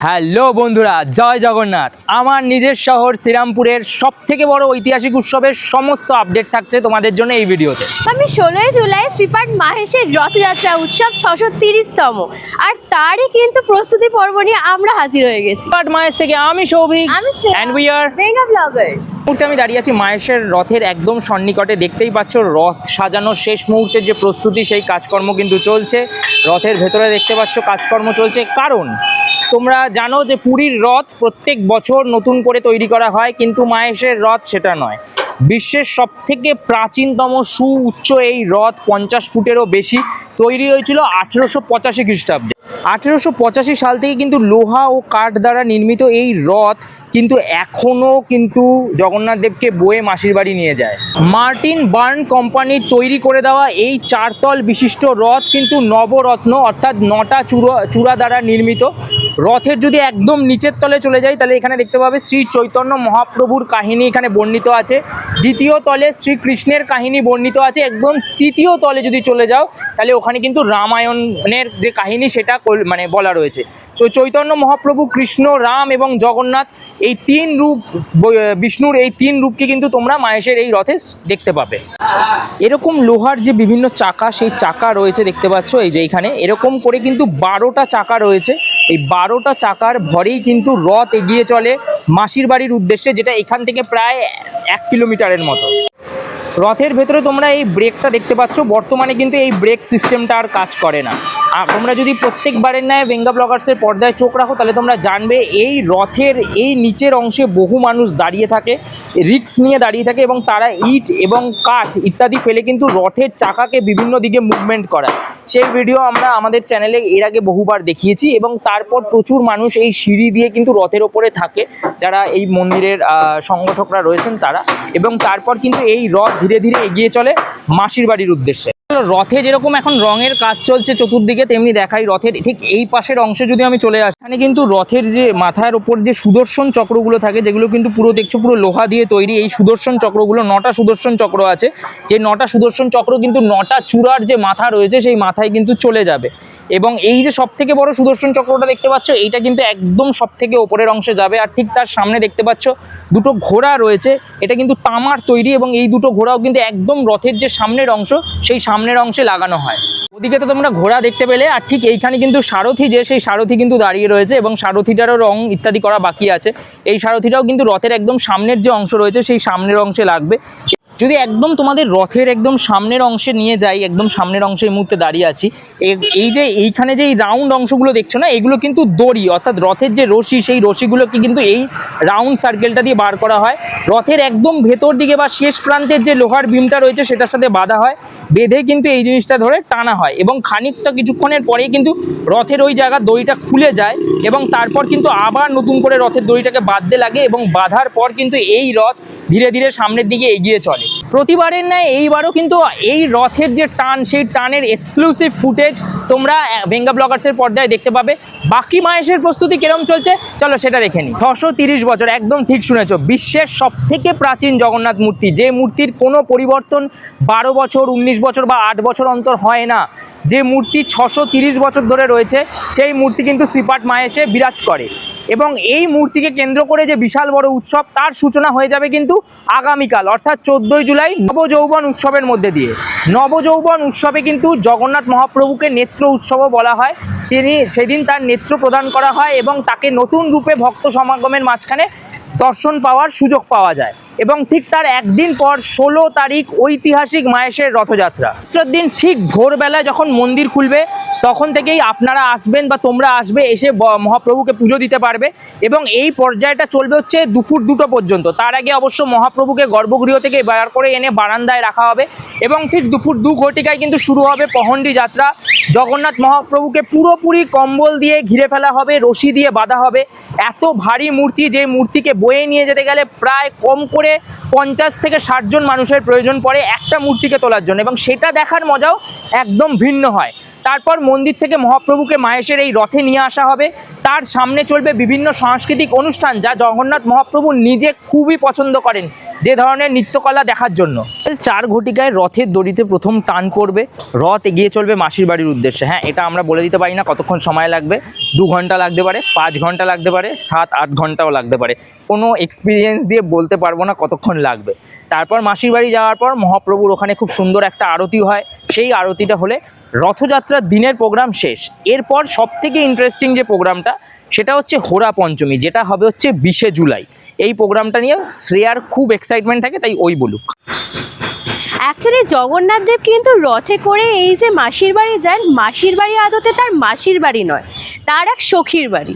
Hello বন্ধুরা, জয় জগন্নাথ। আমার নিজের শহর শ্রীরামপুরের সবথেকে বড় ঐতিহাসিক উৎসবের সমস্ত আপডেট থাকছে তোমাদের জন্য এই ভিডিওতে। আমি 16 জুলাই শ্রীপাঠ মাহেশের রথযাত্রা উৎসব 630তম, আর তারই কিন্তু প্রস্তুতি পর্ব নিয়ে আমরা হাজির হয়ে গেছি। শ্রীপাঠ মাহেশ থেকে আমি Souvik and we are Benga bloggers. মুহূর্তে আমি দাঁড়িয়ে আছি মাহেশের রথের একদম সন্নিকটে। দেখতেই পাচ্ছ রথ সাজানোর শেষ মুহূর্তের যে প্রস্তুতি, সেই কাজকর্ম কিন্তু চলছে। রথের ভেতরে দেখতে পাচ্ছ কাজকর্ম চলছে, কারণ তোমরা জানো যে পুরীর রথ প্রত্যেক বছর নতুন করে তৈরি করা হয়, কিন্তু মাহেশের রথ সেটা নয়। বিশ্বের সবথেকে প্রাচীনতম সুউচ্চ এই রথ 50 ফুটেরও বেশি, তৈরি হয়েছিল 1885 খ্রিস্টাব্দে। 1885 সাল থেকে কিন্তু লোহা ও কাঠ দ্বারা নির্মিত এই রথ কিন্তু এখনও কিন্তু জগন্নাথ দেবকে বয়ে মাসির বাড়ি নিয়ে যায়। মার্টিন বার্ন কোম্পানির তৈরি করে দেওয়া এই 4 তল বিশিষ্ট রথ কিন্তু নবরত্ন অর্থাৎ 9টা চূড়া দ্বারা নির্মিত। রথের যদি একদম নিচের তলে চলে যাই, তাহলে এখানে দেখতে পাবে শ্রী চৈতন্য মহাপ্রভুর কাহিনী এখানে বর্ণিত আছে। দ্বিতীয় তলে শ্রীকৃষ্ণের কাহিনী বর্ণিত আছে। একদম তৃতীয় তলে যদি চলে যাও, তাহলে ওখানে কিন্তু রামায়ণের যে কাহিনী সেটা মানে বলা রয়েছে। তো চৈতন্য মহাপ্রভু, কৃষ্ণ, রাম এবং জগন্নাথ, এই 3 রূপ, বিষ্ণুর এই 3 রূপকে কিন্তু তোমরা মাহেশের এই রথে দেখতে পাবে। এরকম লোহার যে বিভিন্ন চাকা, সেই চাকা রয়েছে দেখতে পাচ্ছ এই যে এইখানে এরকম করে কিন্তু 12টা চাকা রয়েছে। এই 12টা চাকার ভরেই কিন্তু রথ এগিয়ে চলে মাসির বাড়ির উদ্দেশ্যে, যেটা এখান থেকে প্রায় 1 কিলোমিটারের মতো। রথের ভেতরে তোমরা এই ব্রেকটা দেখতে পাচ্ছ, বর্তমানে কিন্তু এই ব্রেক সিস্টেমটা আর কাজ করে না। আর তোমরা যদি প্রত্যেকবারের ন্যায় বেঙ্গা ব্লগার্সের পর্দায় চোখ রাখো, তাহলে তোমরা জানবে এই রথের এই নিচের অংশে বহু মানুষ দাঁড়িয়ে থাকে, রিস্ক নিয়ে দাঁড়িয়ে থাকে, এবং তারা ইট এবং কাঠ ইত্যাদি ফেলে কিন্তু রথের চাকাকে বিভিন্ন দিকে মুভমেন্ট করায়। সেই ভিডিও আমরা আমাদের চ্যানেলে এর আগে বহুবার দেখিয়েছি, এবং তারপর প্রচুর মানুষ এই সিঁড়ি দিয়ে কিন্তু রথের ওপরে থাকে, যারা এই মন্দিরের সংগঠকরা রয়েছেন তারা, এবং তারপর কিন্তু এই রথ ধীরে ধীরে এগিয়ে চলে মাসির বাড়ির উদ্দেশ্যে। রথে যেরকম এখন রঙের কাজ চলছে চতুর্দিকে, তেমনি দেখাই রথের ঠিক এই পাশের অংশে যদি আমি চলে আসি, এখানে কিন্তু রথের যে মাথার ওপর যে সুদর্শন চক্রগুলো থাকে, যেগুলো কিন্তু পুরো দেখছো পুরো লোহা দিয়ে তৈরি, এই সুদর্শন চক্রগুলো 9টা সুদর্শন চক্র আছে। যে 9টা সুদর্শন চক্র কিন্তু 9টা চূড়ার যে মাথা রয়েছে সেই মাথায় কিন্তু চলে যাবে। এবং এই যে সবথেকে বড় সুদর্শন চক্রটা দেখতে পাচ্ছ, এইটা কিন্তু একদম সবথেকে ওপরের অংশে যাবে। আর ঠিক তার সামনে দেখতে পাচ্ছ দুটো ঘোড়া রয়েছে, এটা কিন্তু তামার তৈরি, এবং এই দুটো ঘোড়াও কিন্তু একদম রথের যে সামনের অংশ, সেই সামনের অংশে লাগানো হয়। ওদিকে তো তোমরা ঘোড়া দেখতে পেলে, আর ঠিক এইখানে কিন্তু সারথি, যে সেই সারথি কিন্তু দাঁড়িয়ে রয়েছে, এবং সারথিটারও রং ইত্যাদি করা বাকি আছে। এই সারথিটাও কিন্তু রথের একদম সামনের যে অংশ রয়েছে সেই সামনের অংশে লাগবে। যদি একদম তোমাদের রথের একদম সামনের অংশে নিয়ে যাই, একদম সামনের অংশে এই মুহূর্তে দাঁড়িয়ে আছি, এই যে এইখানে যে এই রাউন্ড অংশগুলো দেখছো না, এগুলো কিন্তু দড়ি, অর্থাৎ রথের যে রশি, সেই রশিগুলোকে কিন্তু এই রাউন্ড সার্কেলটা দিয়ে বার করা হয়। রথের একদম ভেতর দিকে বা শেষ প্রান্তের যে লোহার বিমটা রয়েছে সেটার সাথে বাঁধা হয়, বেঁধে কিন্তু এই জিনিসটা ধরে টানা হয়, এবং খানিকটা কিছুক্ষণের পরেই কিন্তু রথের ওই জায়গার দড়িটা খুলে যায়, এবং তারপর কিন্তু আবার নতুন করে রথের দড়িটাকে বাঁধতে লাগে, এবং বাঁধার পর কিন্তু এই রথ ধীরে ধীরে সামনের দিকে এগিয়ে চলে। প্রতিবারের ন্যায় এইবারও কিন্তু এই রথের যে টান, সেই টানের এক্সক্লুসিভ ফুটেজ তোমরা বেঙ্গা ব্লগার্সের পর্দায় দেখতে পাবে। বাকি মাহেশের প্রস্তুতি কিরম চলছে চলো সেটা দেখে নিই। 630 বছর, একদম ঠিক শুনেছো, বিশ্বের সবথেকে প্রাচীন জগন্নাথ মূর্তি, যে মূর্তির কোনো পরিবর্তন 12 বছর, 19 বছর বা 8 বছর অন্তর হয় না, যে মূর্তি 630 বছর ধরে রয়েছে, সেই মূর্তি কিন্তু শ্রীপাঠ মাহেশে বিরাজ করে। এবং এই মূর্তিকে কেন্দ্র করে যে বিশাল বড় উৎসব, তার সূচনা হয়ে যাবে কিন্তু আগামীকাল, অর্থাৎ 14 জুলাই নবযৌবন উৎসবের মধ্যে দিয়ে। নবযৌবন উৎসবে কিন্তু জগন্নাথ মহাপ্রভুকে নেত্র উৎসবও বলা হয়। সেদিন তার নেত্র প্রদান করা হয়, এবং তাকে নতুন রূপে ভক্ত সমাগমের মাঝখানে দর্শন পাওয়ার সুযোগ পাওয়া যায়। এবং ঠিক তার একদিন পর 16 তারিখ ঐতিহাসিক মাহেশের রথযাত্রা। দিন ঠিক ভোরবেলায় যখন মন্দির খুলবে, তখন থেকেই আপনারা আসবেন বা তোমরা আসবে, এসে মহাপ্রভুকে পুজো দিতে পারবে। এবং এই পর্যায়টা চলবে হচ্ছে দুপুর 2টো পর্যন্ত। তার আগে অবশ্য মহাপ্রভুকে গর্ভগৃহ থেকে বার করে এনে বারান্দায় রাখা হবে, এবং ঠিক দুপুর 2 ঘটিকায় কিন্তু শুরু হবে পহণ্ডি যাত্রা। জগন্নাথ মহাপ্রভুকে পুরোপুরি কম্বল দিয়ে ঘিরে ফেলা হবে, রশি দিয়ে বাঁধা হবে। এত ভারী মূর্তি, যে মূর্তিকে বয়ে নিয়ে যেতে গেলে প্রায় কম করে 50 থেকে 60 জন মানুষের প্রয়োজন পড়ে একটা মূর্তিকে তোলার জন্য, এবং সেটা দেখার মজাও একদম ভিন্ন হয়। তারপর মন্দির থেকে মহাপ্রভুকে মাহেশের এই রথে নিয়ে আসা হবে। তার সামনে চলবে বিভিন্ন সাংস্কৃতিক অনুষ্ঠান, যা জগন্নাথ মহাপ্রভু নিজে খুবই পছন্দ করেন। যে ধরনের নৃত্যকলা দেখার জন্য। 4 ঘটিকায় রথের দড়িতে প্রথম টান পড়বে, রথ এগিয়ে চলবে মাসির বাড়ির উদ্দেশ্যে। হ্যাঁ, এটা আমরা বলে দিতে পারি না কতক্ষণ সময় লাগবে, 2 ঘন্টা লাগতে পারে, 5 ঘন্টা লাগতে পারে, 7-8 ঘন্টাও লাগতে পারে, কোনো এক্সপিরিয়েন্স দিয়ে বলতে পারবো না কতক্ষণ লাগবে। তারপর মাসির বাড়ি যাওয়ার পর মহাপ্রভুর ওখানে খুব সুন্দর একটা আরতি হয়, সেই আরতিটা হলে রথযাত্রার দিনের প্রোগ্রাম শেষ। এরপর সবথেকে ইন্টারেস্টিং যে প্রোগ্রামটা সেটা হচ্ছে হোরা পঞ্চমী, যেটা হবে হচ্ছে 20শে জুলাই। এই প্রোগ্রামটা নিয়ে শ্রেয়ার খুব এক্সাইটমেন্ট থাকে, তাই ওই বলুক। অ্যাকচুয়ালি জগন্নাথ দেব কিন্তু রথে করে এই যে মাসির বাড়ি যান, মাসির বাড়ি আদতে তার মাসির বাড়ি নয়, তার এক সখীর বাড়ি।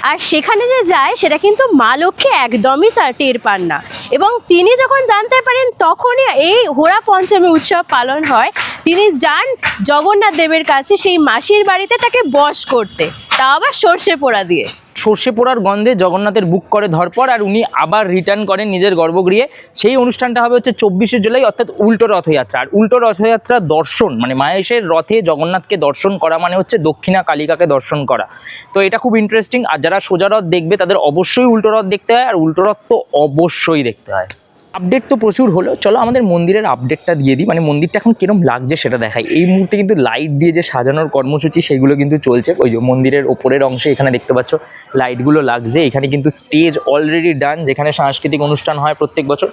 আর সেখানে যে যায় সেটা কিন্তু মা লক্ষ্মী একদমই টের পান না, এবং তিনি যখন জানতে পারেন তখনই এই হোরা পঞ্চমী উৎসব পালন হয়। তিনি যান জগন্নাথ দেবের কাছে সেই মাসির বাড়িতে তাকে বশ করতে, তা আবার সর্ষে পোড়া দিয়ে। সর্ষে পোড়ার গন্ধে জগন্নাথের বুক করে ধরপড়, আর উনি আবার রিটার্ন করেন নিজের গর্ভগৃহে। সেই অনুষ্ঠানটা হবে হচ্ছে 24শে জুলাই, অর্থাৎ উল্টো রথযাত্রা। আর উল্টো রথযাত্রা দর্শন মানে মাহেশের রথে জগন্নাথকে দর্শন করা মানে হচ্ছে দক্ষিণা কালিকাকে দর্শন করা। তো এটা খুব ইন্টারেস্টিং। আর যারা সোজা রথ দেখবে তাদের অবশ্যই উল্টো রথ দেখতে হয়, আর উল্টো রথ তো অবশ্যই দেখতে হয়। আপডেট তো প্রচুর হলো, চলো আমাদের মন্দিরের আপডেটটা দিয়ে দিই, মানে মন্দিরটা এখন কিরম লাগছে সেটা দেখাই। এই মুহূর্তে কিন্তু লাইট দিয়ে যে সাজানোর কর্মসূচি সেগুলো কিন্তু চলছে। ওই যে মন্দিরের ওপরের অংশে এখানে দেখতে পাচ্ছ লাইটগুলো লাগছে। এখানে কিন্তু স্টেজ অলরেডি ডান, যেখানে সাংস্কৃতিক অনুষ্ঠান হয় প্রত্যেক বছর।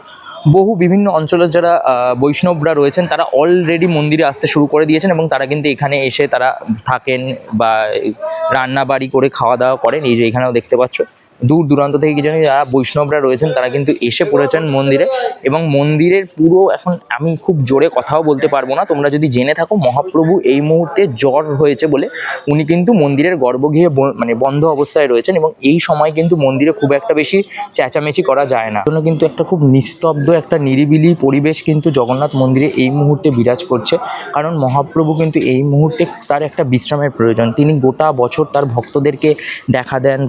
বহু বিভিন্ন অঞ্চলের যারা বৈষ্ণবরা রয়েছেন তারা অলরেডি মন্দিরে আসতে শুরু করে দিয়েছেন, এবং তারা কিন্তু এখানে এসে তারা থাকেন বা রান্না বাড়ি করে খাওয়া দাওয়া করেন। এই যে এখানেও দেখতে পাচ্ছ দূর দূরান্ত থেকে কি জানি যারা বৈষ্ণবরা রয়েছেন তারা কিন্তু এসে পড়েছেন মন্দিরে। এবং মন্দিরের পুরো এখন আমি খুব জোরে কথাও বলতে পারবো না, তোমরা যদি জেনে থাকো মহাপ্রভু এই মুহূর্তে জ্বর হয়েছে বলে উনি কিন্তু মন্দিরের গর্ভগৃহে মানে বন্ধ অবস্থায় রয়েছেন, এবং এই সময় কিন্তু মন্দিরে খুব একটা বেশি চেঁচামেচি করা যায় না। জন্য কিন্তু একটা খুব নিস্তব্ধ একটা নিরিবিলি পরিবেশ কিন্তু জগন্নাথ মন্দিরে এই মুহূর্তে বিরাজ করছে, কারণ মহাপ্রভু কিন্তু এই মুহূর্তে তার একটা বিশ্রামের প্রয়োজন। তিনি গোটা বছর তার ভক্তদেরকে দেখা দেন,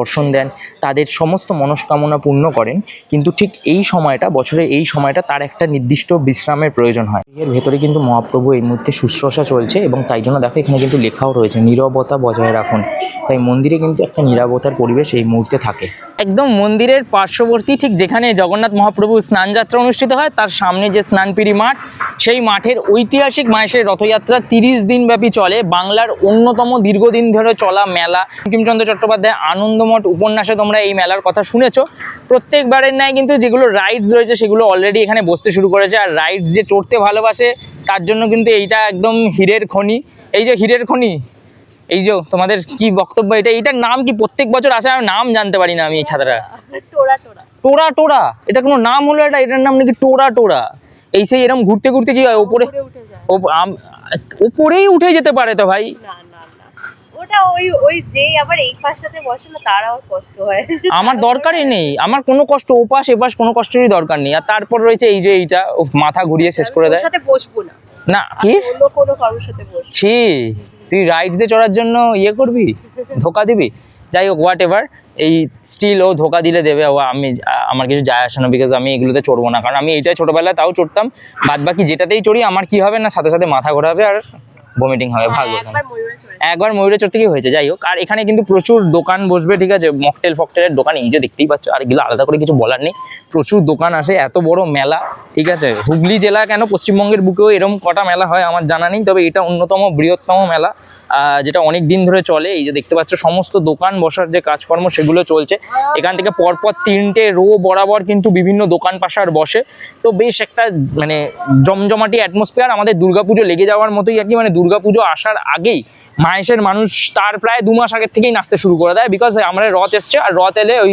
দর্শন দেন, তাদের সমস্ত মনস্কামনা পূর্ণ করেন, কিন্তু ঠিক এই সময়টা বছরের এই সময়টা তার একটা নির্দিষ্ট বিশ্রামের প্রয়োজন হয়। এর ভেতরে কিন্তু মহাপ্রভু এই মুহূর্তে শুশ্রূষা চলছে, এবং তাই জন্য দেখো এখানে কিন্তু লেখাও রয়েছে নীরবতা বজায় রাখুন। তাই মন্দিরে কিন্তু একটা নীরবতার পরিবেশ এই মুহূর্তে থাকে। একদম মন্দিরের পার্শ্ববর্তী ঠিক যেখানে জগন্নাথ মহাপ্রভু স্নানযাত্রা অনুষ্ঠিত হয় তার সামনে যে স্নানপিড়ি মাঠ, সেই মাঠের ঐতিহাসিক মাহেশের রথযাত্রা 30 দিন ব্যাপী চলে। বাংলার অন্যতম দীর্ঘদিন ধরে চলা মেলা। বঙ্কিমচন্দ্র চট্টোপাধ্যায় আনন্দমঠ উপন্যাসে তোমরা এই মেলার কথা শুনেছো। প্রত্যেকবারের ন্যায় কিন্তু যেগুলো রাইডস রয়েছে সেগুলো অলরেডি এখানে বসতে শুরু করেছে। আর রাইডস যে চড়তে ভালোবাসে তার জন্য কিন্তু এইটা একদম হীরের খনি। এই যে হীরের খনি, এই যে তোমাদের কি বক্তব্য? এইটার নাম কি? প্রত্যেক বছর আসে, আমি নাম জানতে পারি না আমি এই ছাত্ররা। টোরা টোরা, এটা কোনো নাম হলো? এটার নাম নাকি টোরা টোরা। এই সেই এরকম ঘুরতে ঘুরতে কি হয় ওপরে ওপরেই উঠে যেতে পারে তো ভাই? ওটা ওই যে আবার এই পাশটাতে বসে না তার আবার কষ্ট হয়। আমার দরকারই নেই, আমার কোনো কষ্ট ওপাশ এপাশ কোনো কষ্টেরই দরকার নেই। আর তারপর রয়েছে এই যে এইটা মাথা ঘুরিয়ে শেষ করে দেয়। সাথে বসবো না, না কি অন্য কোনো কারোর সাথে বসবো। ছি, তুই রাইডসে চড়ার জন্য ইয়ে করবি, ধোকা দিবি? যাই হোক, হোয়াট এভার, এই স্টিল ও ধোকা দিলে দেবে, ও আমার কিছু যায় আসে না, বিকজ আমি এগুলোতে চড়বো না। কারণ আমি এইটাই ছোটোবেলায় তাও চড়তাম, বাদ বাকি যেটাতেই চড়ি আমার কি হবে না সাথে সাথে মাথা ঘোরাবে আর ভমিটিং হবে। ভালো, একবার ময়ূরে চড়তে কি হয়েছে। যাই হোক, আর এখানে কিন্তু প্রচুর দোকান বসবে, ঠিক আছে, মকটেল ফকটেলের দোকান এই যে দেখতেই পাচ্ছ। আর এগুলো আলাদা করে কিছু বলার নেই, প্রচুর দোকান আসে, এত বড় মেলা, ঠিক আছে। হুগলি জেলা কেন পশ্চিমবঙ্গের বুকেও এরকম কটা মেলা হয় আমার জানা নেই, তবে এটা অন্যতম বৃহত্তম মেলা যেটা অনেক দিন ধরে চলে। এই যে দেখতে পাচ্ছ সমস্ত দোকান বসার যে কাজকর্ম সেগুলো চলছে। এখান থেকে পরপর 3টে রো বরাবর কিন্তু বিভিন্ন দোকান পাশার বসে। তো বেশ একটা মানে জমজমাটি অ্যাটমসফিয়ার, আমাদের দুর্গাপুজো লেগে যাওয়ার মতোই আর কি। মানে দুর্গাপুজো আসার আগেই মাহেশের মানুষ তার প্রায় 2 মাস আগের থেকেই নাচতে শুরু করে দেয়, বিকজ আমরা রথ এসছে, আর রথ এলে ওই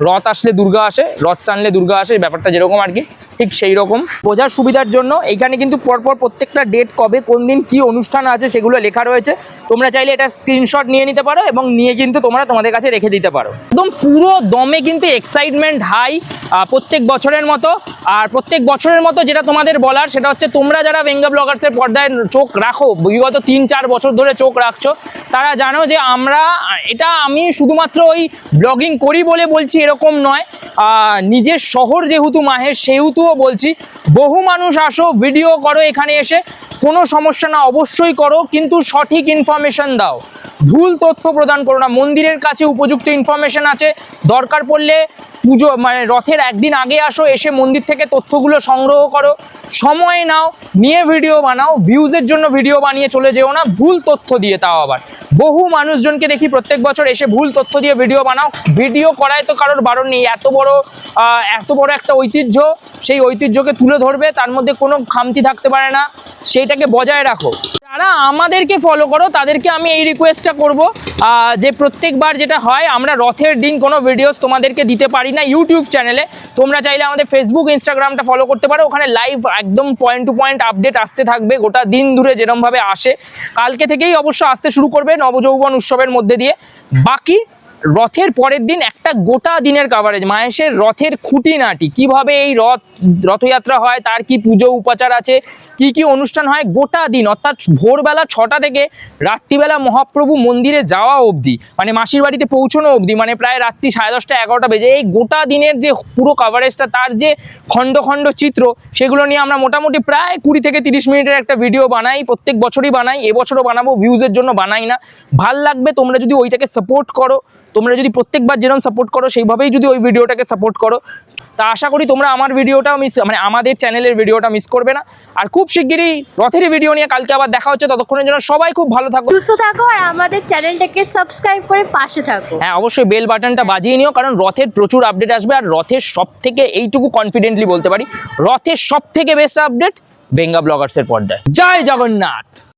রথ আসলে দুর্গা আসে, রথ টানলে দুর্গা আসে, ব্যাপারটা যেরকম আর কি, ঠিক সেই রকম। বোঝার সুবিধার জন্য এইখানে কিন্তু পরপর প্রত্যেকটা ডেট, কবে কোন দিন কি অনুষ্ঠান আছে সেগুলো লেখা রয়েছে। তোমরা চাইলে এটা স্ক্রিনশট নিয়ে নিতে পারো এবং নিয়ে কিন্তু তোমরা তোমাদের কাছে রেখে দিতে পারো। একদম পুরো দমে কিন্তু এক্সাইটমেন্ট হাই প্রত্যেক বছরের মতো। আর প্রত্যেক বছরের মতো যেটা তোমাদের বলার সেটা হচ্ছে, তোমরা যারা বেঙ্গা ব্লগার্সের পর্দায় চোখ রাখো, বিগত 3-4 বছর ধরে চোখ রাখছো, তারা জানো যে আমি শুধুমাত্র ওই ব্লগিং করি বলে বলছি এরকম নয়। নিজের শহর যেহেতু মাহেশ, সেহেতুও বলছি, বহু মানুষ আসো, ভিডিও করো, এখানে এসে কোনো সমস্যা না, অবশ্যই করো, কিন্তু সঠিক ইনফরমেশন দাও, ভুল তথ্য প্রদান করো না। মন্দিরের কাছে উপযুক্ত ইনফরমেশন আছে, দরকার পড়লে পুজো মানে রথের একদিন আগে আসো, এসে মন্দির থেকে তথ্যগুলো সংগ্রহ করো, সময় নাও, নিয়ে ভিডিও বানাও। ভিউজের জন্য ভিডিও বানিয়ে চলে যেও না ভুল তথ্য দিয়ে। তাও আবার বহু মানুষজনকে দেখি প্রত্যেক বছর এসে ভুল তথ্য দিয়ে ভিডিও বানাও। ভিডিও করায় তো কারোর বারণ নেই, এত বড় একটা ঐতিহ্য, সেই ঐতিহ্যকে তুলে ধরবে, তার মধ্যে কোনো খামতি থাকতে পারে না, সেইটাকে বজায় রাখো। যারা আমাদেরকে ফলো করো তাদেরকে আমি এই রিকোয়েস্টটা করব যে প্রত্যেকবার যেটা হয়, আমরা রথের দিন কোনো ভিডিওস তোমাদেরকে দিতে পারি না ইউটিউব চ্যানেলে। তোমরা চাইলে আমাদের ফেসবুক ইনস্টাগ্রামটা ফলো করতে পারো, ওখানে লাইভ একদম পয়েন্ট টু পয়েন্ট আপডেট আসতে থাকবে গোটা দিন ধরে যেরমভাবে আসে। কালকে থেকেই অবশ্য আসতে শুরু করবে নবযৌবন উৎসবের মধ্যে দিয়ে। বাকি রথের পরের দিন একটা গোটা দিনের কাভারেজ, মাহেশের রথের খুঁটিনাটি, কিভাবে এই রথযাত্রা হয়, তার কি পুজো উপাচার আছে, কি কি অনুষ্ঠান হয়, গোটা দিন অর্থাৎ ভোরবেলা 6টা থেকে রাত্রিবেলা মহাপ্রভু মন্দিরে যাওয়া অবধি, মানে মাসির বাড়িতে পৌঁছানো অবধি, মানে প্রায় রাত্রি 10:30 11টা বেজে, এই গোটা দিনের যে পুরো কাভারেজটা, তার যে খণ্ড খণ্ড চিত্র, সেগুলো নিয়ে আমরা মোটামুটি প্রায় 20 থেকে 30 মিনিটের একটা ভিডিও বানাই, প্রত্যেক বছরই বানাই, এবছরও বানাবো। ভিউজের জন্য বানাই না, ভাল লাগবে তোমরা যদি ওইটাকে সাপোর্ট করো, তোমরা যদি প্রত্যেকবার যেরকম সাপোর্ট করো সেইভাবেই যদি ওই ভিডিওটাকে সাপোর্ট করো, তা আশা করি তোমরা আমার ভিডিওটাও মানে আমাদের চ্যানেলের ভিডিওটা মিস করবে না। আর খুব শিগগিরই রথের ভিডিও নিয়ে কালকে আবার দেখা হচ্ছে। ততক্ষণের জন্য সবাই খুব ভালো থাকো, সুস্থ থাকো, আর আমাদের চ্যানেলটাকে সাবস্ক্রাইব করে পাশে থাকো। হ্যাঁ অবশ্যই বেল বাটনটা বাজিয়ে নিও, কারণ রথের প্রচুর আপডেট আসবে। আর রথের সব থেকে, এইটুকু কনফিডেন্টলি বলতে পারি, রথের সব থেকে বেস্ট আপডেট বেঙ্গা ব্লগার্সের পর্দায়। জয় জগন্নাথ।